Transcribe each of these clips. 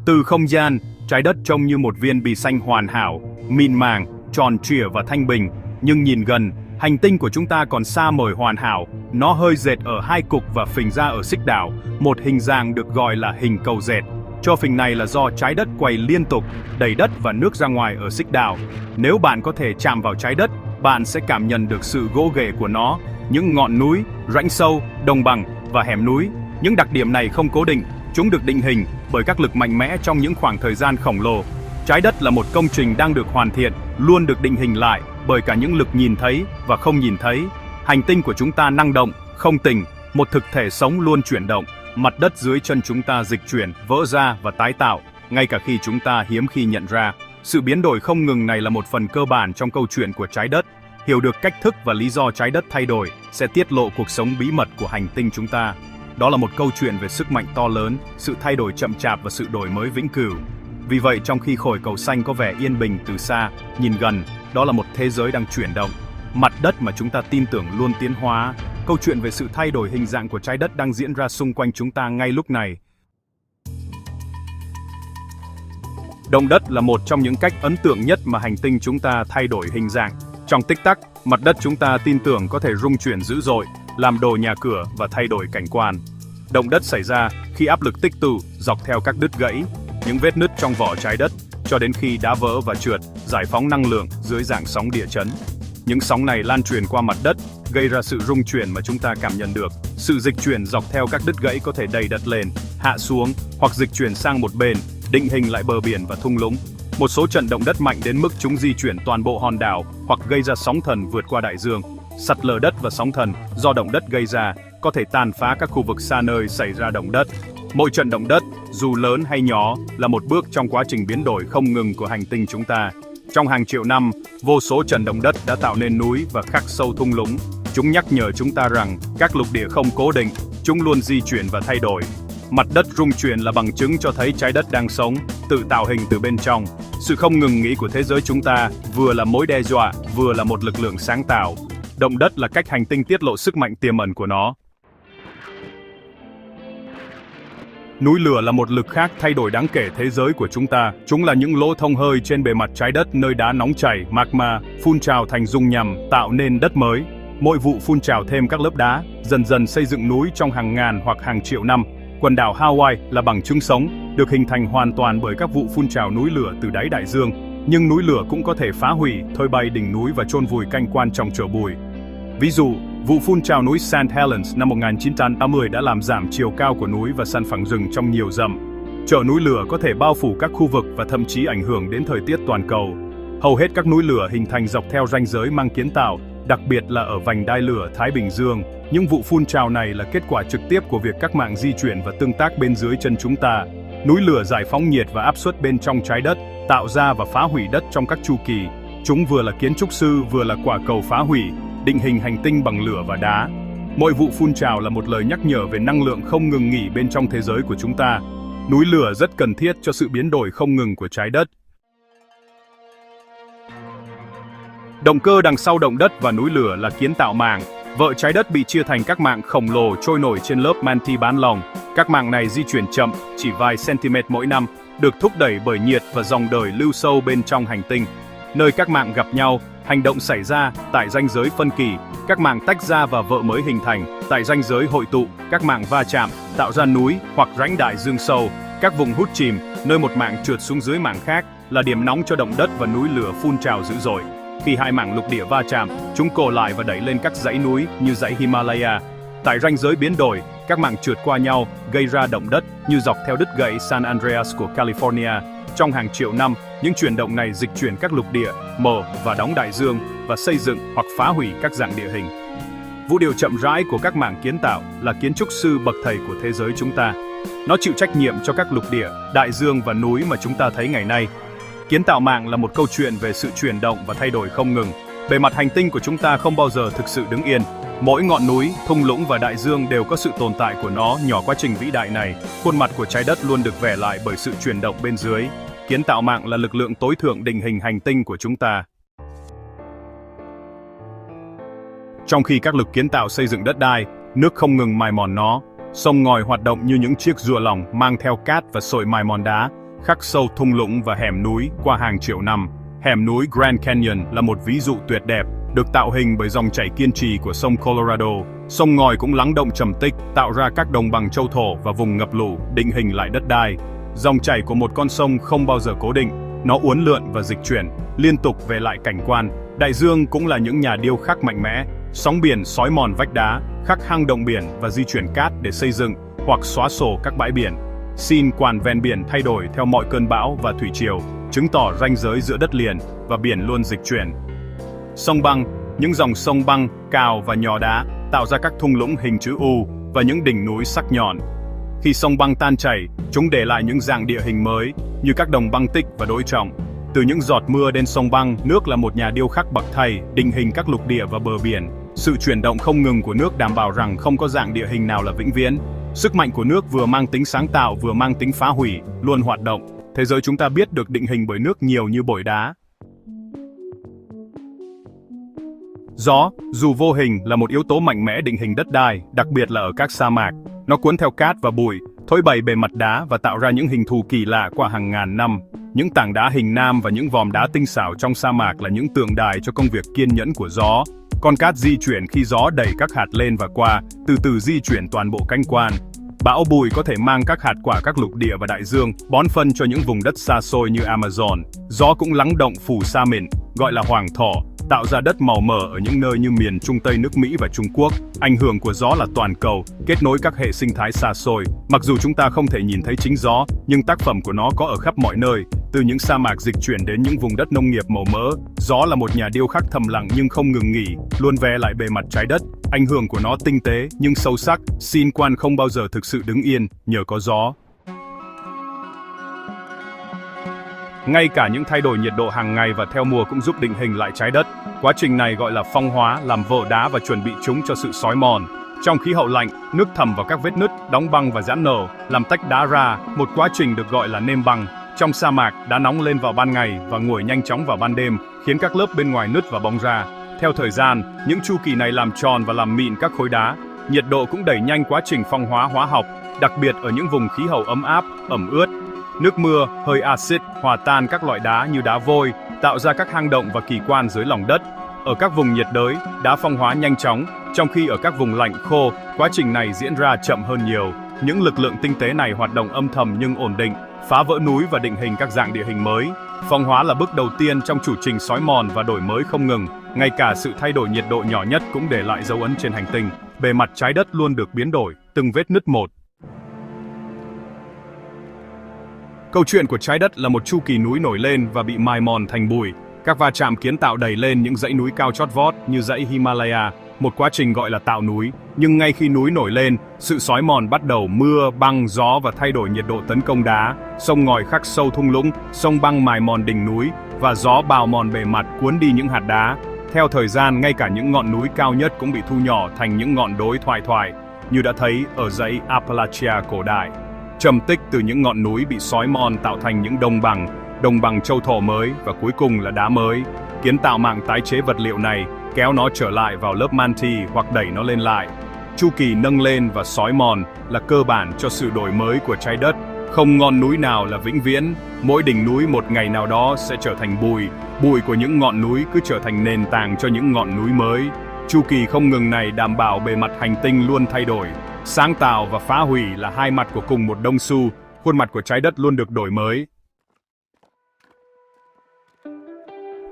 Từ không gian, trái đất trông như một viên bì xanh hoàn hảo, mịn màng, tròn trịa và thanh bình. Nhưng nhìn gần, hành tinh của chúng ta còn xa mời hoàn hảo. Nó hơi dệt ở hai cục và phình ra ở xích đảo, một hình dạng được gọi là hình cầu dệt. Cho phình này là do trái đất quay liên tục, đẩy đất và nước ra ngoài ở xích đảo. Nếu bạn có thể chạm vào trái đất, bạn sẽ cảm nhận được sự gỗ ghề của nó, những ngọn núi, rãnh sâu, đồng bằng và hẻm núi. Những đặc điểm này không cố định, chúng được định hình bởi các lực mạnh mẽ trong những khoảng thời gian khổng lồ. Trái đất là một công trình đang được hoàn thiện, luôn được định hình lại bởi cả những lực nhìn thấy và không nhìn thấy. Hành tinh của chúng ta năng động, không tỉnh, một thực thể sống luôn chuyển động. Mặt đất dưới chân chúng ta dịch chuyển, vỡ ra và tái tạo, ngay cả khi chúng ta hiếm khi nhận ra. Sự biến đổi không ngừng này là một phần cơ bản trong câu chuyện của trái đất. Hiểu được cách thức và lý do trái đất thay đổi sẽ tiết lộ cuộc sống bí mật của hành tinh chúng ta. Đó là một câu chuyện về sức mạnh to lớn, sự thay đổi chậm chạp và sự đổi mới vĩnh cửu. Vì vậy, trong khi khối cầu xanh có vẻ yên bình từ xa, nhìn gần, đó là một thế giới đang chuyển động. Mặt đất mà chúng ta tin tưởng luôn tiến hóa. Câu chuyện về sự thay đổi hình dạng của trái đất đang diễn ra xung quanh chúng ta ngay lúc này. Động đất là một trong những cách ấn tượng nhất mà hành tinh chúng ta thay đổi hình dạng. Trong tích tắc, mặt đất chúng ta tin tưởng có thể rung chuyển dữ dội, làm đổ nhà cửa và thay đổi cảnh quan. Động đất xảy ra khi áp lực tích tụ dọc theo các đứt gãy, những vết nứt trong vỏ trái đất, cho đến khi đá vỡ và trượt, giải phóng năng lượng dưới dạng sóng địa chấn. Những sóng này lan truyền qua mặt đất, gây ra sự rung chuyển mà chúng ta cảm nhận được. Sự dịch chuyển dọc theo các đứt gãy có thể đẩy đất lên, hạ xuống, hoặc dịch chuyển sang một bên, định hình lại bờ biển và thung lũng. Một số trận động đất mạnh đến mức chúng di chuyển toàn bộ hòn đảo hoặc gây ra sóng thần vượt qua đại dương. Sạt lở đất và sóng thần do động đất gây ra có thể tàn phá các khu vực xa nơi xảy ra động đất. Mỗi trận động đất, dù lớn hay nhỏ, là một bước trong quá trình biến đổi không ngừng của hành tinh chúng ta. Trong hàng triệu năm, vô số trận động đất đã tạo nên núi và khắc sâu thung lũng. Chúng nhắc nhở chúng ta rằng các lục địa không cố định, chúng luôn di chuyển và thay đổi. Mặt đất rung chuyển là bằng chứng cho thấy trái đất đang sống, tự tạo hình từ bên trong. Sự không ngừng nghỉ của thế giới chúng ta vừa là mối đe dọa, vừa là một lực lượng sáng tạo. Động đất là cách hành tinh tiết lộ sức mạnh tiềm ẩn của nó. Núi lửa là một lực khác thay đổi đáng kể thế giới của chúng ta. Chúng là những lỗ thông hơi trên bề mặt trái đất nơi đá nóng chảy, magma, phun trào thành dung nhằm, tạo nên đất mới. Mỗi vụ phun trào thêm các lớp đá, dần dần xây dựng núi trong hàng ngàn hoặc hàng triệu năm. Quần đảo Hawaii là bằng chứng sống, được hình thành hoàn toàn bởi các vụ phun trào núi lửa từ đáy đại dương. Nhưng núi lửa cũng có thể phá hủy, thổi bay đỉnh núi và chôn vùi cảnh quan trong tro bụi. Ví dụ, vụ phun trào núi St. Helens năm 1980 đã làm giảm chiều cao của núi và san phẳng rừng trong nhiều dặm. Chợ núi lửa có thể bao phủ các khu vực và thậm chí ảnh hưởng đến thời tiết toàn cầu. Hầu hết các núi lửa hình thành dọc theo ranh giới mang kiến tạo, đặc biệt là ở vành đai lửa Thái Bình Dương. Những vụ phun trào này là kết quả trực tiếp của việc các mạng di chuyển và tương tác bên dưới chân chúng ta. Núi lửa giải phóng nhiệt và áp suất bên trong trái đất, tạo ra và phá hủy đất trong các chu kỳ. Chúng vừa là kiến trúc sư, vừa là quả cầu phá hủy, định hình hành tinh bằng lửa và đá. Mỗi vụ phun trào là một lời nhắc nhở về năng lượng không ngừng nghỉ bên trong thế giới của chúng ta. Núi lửa rất cần thiết cho sự biến đổi không ngừng của trái đất. Động cơ đằng sau động đất và núi lửa là kiến tạo mạng. Vợ trái đất bị chia thành các mạng khổng lồ trôi nổi trên lớp mantle bán lòng. Các mạng này di chuyển chậm, chỉ vài cm mỗi năm, được thúc đẩy bởi nhiệt và dòng đời lưu sâu bên trong hành tinh. Nơi các mạng gặp nhau, hành động xảy ra tại ranh giới phân kỳ, các mạng tách ra và vợ mới hình thành. Tại ranh giới hội tụ, các mạng va chạm, tạo ra núi hoặc rãnh đại dương sâu. Các vùng hút chìm, nơi một mạng trượt xuống dưới mạng khác, là điểm nóng cho động đất và núi lửa phun trào dữ dội. Khi hai mảng lục địa va chạm, chúng cồ lại và đẩy lên các dãy núi như dãy Himalaya. Tại ranh giới biến đổi, các mảng trượt qua nhau, gây ra động đất như dọc theo đứt gãy San Andreas của California. Trong hàng triệu năm, những chuyển động này dịch chuyển các lục địa, mở và đóng đại dương và xây dựng hoặc phá hủy các dạng địa hình. Vũ điệu chậm rãi của các mảng kiến tạo là kiến trúc sư bậc thầy của thế giới chúng ta. Nó chịu trách nhiệm cho các lục địa, đại dương và núi mà chúng ta thấy ngày nay. Kiến tạo mạng là một câu chuyện về sự chuyển động và thay đổi không ngừng. Bề mặt hành tinh của chúng ta không bao giờ thực sự đứng yên. Mỗi ngọn núi, thung lũng và đại dương đều có sự tồn tại của nó nhỏ quá trình vĩ đại này. Khuôn mặt của trái đất luôn được vẽ lại bởi sự chuyển động bên dưới. Kiến tạo mạng là lực lượng tối thượng định hình hành tinh của chúng ta. Trong khi các lực kiến tạo xây dựng đất đai, nước không ngừng mài mòn nó. Sông ngòi hoạt động như những chiếc rùa lỏng mang theo cát và sỏi mài mòn đá. khắc sâu thung lũng và hẻm núi qua hàng triệu năm. Hẻm núi Grand Canyon là một ví dụ tuyệt đẹp, được tạo hình bởi dòng chảy kiên trì của sông Colorado. Sông ngòi cũng lắng động trầm tích, tạo ra các đồng bằng châu thổ và vùng ngập lụt, định hình lại đất đai. Dòng chảy của một con sông không bao giờ cố định, nó uốn lượn và dịch chuyển, liên tục về lại cảnh quan. Đại dương cũng là những nhà điêu khắc mạnh mẽ, sóng biển xói mòn vách đá, khắc hang động biển và di chuyển cát để xây dựng hoặc xóa sổ các bãi biển. Scene quàn ven biển thay đổi theo mọi cơn bão và thủy triều, chứng tỏ ranh giới giữa đất liền và biển luôn dịch chuyển. Sông băng, những dòng sông băng, cào và nhò đá tạo ra các thung lũng hình chữ U và những đỉnh núi sắc nhọn. Khi sông băng tan chảy, chúng để lại những dạng địa hình mới như các đồng băng tích và đối trọng. Từ những giọt mưa đến sông băng, nước là một nhà điêu khắc bậc thầy, định hình các lục địa và bờ biển. Sự chuyển động không ngừng của nước đảm bảo rằng không có dạng địa hình nào là vĩnh viễn. Sức mạnh của nước vừa mang tính sáng tạo vừa mang tính phá hủy, luôn hoạt động. Thế giới chúng ta biết được định hình bởi nước nhiều như bội đá. Gió, dù vô hình, là một yếu tố mạnh mẽ định hình đất đai, đặc biệt là ở các sa mạc. Nó cuốn theo cát và bụi, thổi bày bề mặt đá và tạo ra những hình thù kỳ lạ qua hàng ngàn năm. Những tảng đá hình nam và những vòm đá tinh xảo trong sa mạc là những tượng đài cho công việc kiên nhẫn của gió. Con cát di chuyển khi gió đẩy các hạt lên và qua, từ từ di chuyển toàn bộ cánh quan. Bão bụi có thể mang các hạt quả các lục địa và đại dương, bón phân cho những vùng đất xa xôi như Amazon. Gió cũng lắng động phù sa mịn, gọi là hoàng thổ, tạo ra đất màu mỡ ở những nơi như miền Trung Tây nước Mỹ và Trung Quốc. Ảnh hưởng của gió là toàn cầu, kết nối các hệ sinh thái xa xôi. Mặc dù chúng ta không thể nhìn thấy chính gió, nhưng tác phẩm của nó có ở khắp mọi nơi, từ những sa mạc dịch chuyển đến những vùng đất nông nghiệp màu mỡ. Gió là một nhà điêu khắc thầm lặng nhưng không ngừng nghỉ, luôn vẽ lại bề mặt trái đất. Ảnh hưởng của nó tinh tế nhưng sâu sắc, scene quan không bao giờ thực sự đứng yên nhờ có gió. Ngay cả những thay đổi nhiệt độ hàng ngày và theo mùa cũng giúp định hình lại trái đất. Quá trình này gọi là phong hóa, làm vỡ đá và chuẩn bị chúng cho sự xói mòn. Trong khí hậu lạnh, nước thẩm vào các vết nứt, đóng băng và giãn nở, làm tách đá ra, một quá trình được gọi là nêm băng. Trong sa mạc, đá nóng lên vào ban ngày và nguội nhanh chóng vào ban đêm, khiến các lớp bên ngoài nứt và bong ra. Theo thời gian, những chu kỳ này làm tròn và làm mịn các khối đá. Nhiệt độ cũng đẩy nhanh quá trình phong hóa hóa học, đặc biệt ở những vùng khí hậu ấm áp, ẩm ướt. Nước mưa, hơi axit hòa tan các loại đá như đá vôi, tạo ra các hang động và kỳ quan dưới lòng đất. Ở các vùng nhiệt đới, đá phong hóa nhanh chóng, trong khi ở các vùng lạnh khô, quá trình này diễn ra chậm hơn nhiều. Những lực lượng tinh tế này hoạt động âm thầm nhưng ổn định, phá vỡ núi và định hình các dạng địa hình mới. Phong hóa là bước đầu tiên trong chu trình xói mòn và đổi mới không ngừng. Ngay cả sự thay đổi nhiệt độ nhỏ nhất cũng để lại dấu ấn trên hành tinh. Bề mặt trái đất luôn được biến đổi, từng vết nứt một. Câu chuyện của trái đất là một chu kỳ núi nổi lên và bị mài mòn thành bụi. Các va chạm kiến tạo đẩy lên những dãy núi cao chót vót như dãy Himalaya, một quá trình gọi là tạo núi. Nhưng ngay khi núi nổi lên, sự xói mòn bắt đầu, mưa, băng, gió và thay đổi nhiệt độ tấn công đá. Sông ngòi khắc sâu thung lũng, sông băng mài mòn đỉnh núi và gió bào mòn bề mặt cuốn đi những hạt đá. Theo thời gian, ngay cả những ngọn núi cao nhất cũng bị thu nhỏ thành những ngọn đồi thoại, như đã thấy ở dãy Appalachia cổ đại. Trầm tích từ những ngọn núi bị xói mòn tạo thành những đồng bằng châu thổ mới và cuối cùng là đá mới. Kiến tạo mạng tái chế vật liệu này, kéo nó trở lại vào lớp mantle hoặc đẩy nó lên lại. Chu kỳ nâng lên và xói mòn là cơ bản cho sự đổi mới của trái đất. Không ngọn núi nào là vĩnh viễn, mỗi đỉnh núi một ngày nào đó sẽ trở thành bụi. Bụi của những ngọn núi cứ trở thành nền tảng cho những ngọn núi mới. Chu kỳ không ngừng này đảm bảo bề mặt hành tinh luôn thay đổi. Sáng tạo và phá hủy là hai mặt của cùng một đồng xu, khuôn mặt của trái đất luôn được đổi mới.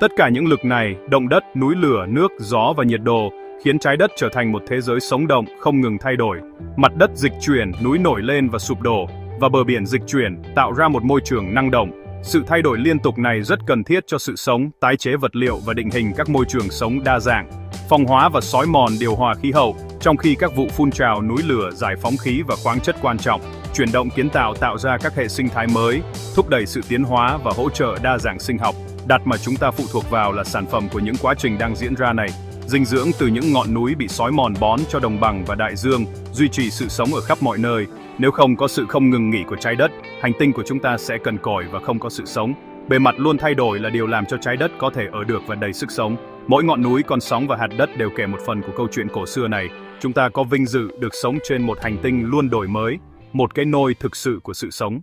Tất cả những lực này, động đất, núi lửa, nước, gió và nhiệt độ, khiến trái đất trở thành một thế giới sống động, không ngừng thay đổi. Mặt đất dịch chuyển, núi nổi lên và sụp đổ, và bờ biển dịch chuyển, tạo ra một môi trường năng động. Sự thay đổi liên tục này rất cần thiết cho sự sống, tái chế vật liệu và định hình các môi trường sống đa dạng. Phong hóa và xói mòn điều hòa khí hậu, trong khi các vụ phun trào núi lửa giải phóng khí và khoáng chất quan trọng. Chuyển động kiến tạo tạo ra các hệ sinh thái mới, thúc đẩy sự tiến hóa và hỗ trợ đa dạng sinh học. Đặt mà chúng ta phụ thuộc vào là sản phẩm của những quá trình đang diễn ra này. Dinh dưỡng từ những ngọn núi bị xói mòn bón cho đồng bằng và đại dương, duy trì sự sống ở khắp mọi nơi. Nếu không có sự không ngừng nghỉ của trái đất, hành tinh của chúng ta sẽ cằn cỗi và không có sự sống. Bề mặt luôn thay đổi là điều làm cho trái đất có thể ở được và đầy sức sống. Mỗi ngọn núi, con sóng và hạt đất đều kể một phần của câu chuyện cổ xưa này. Chúng ta có vinh dự được sống trên một hành tinh luôn đổi mới, một cái nôi thực sự của sự sống.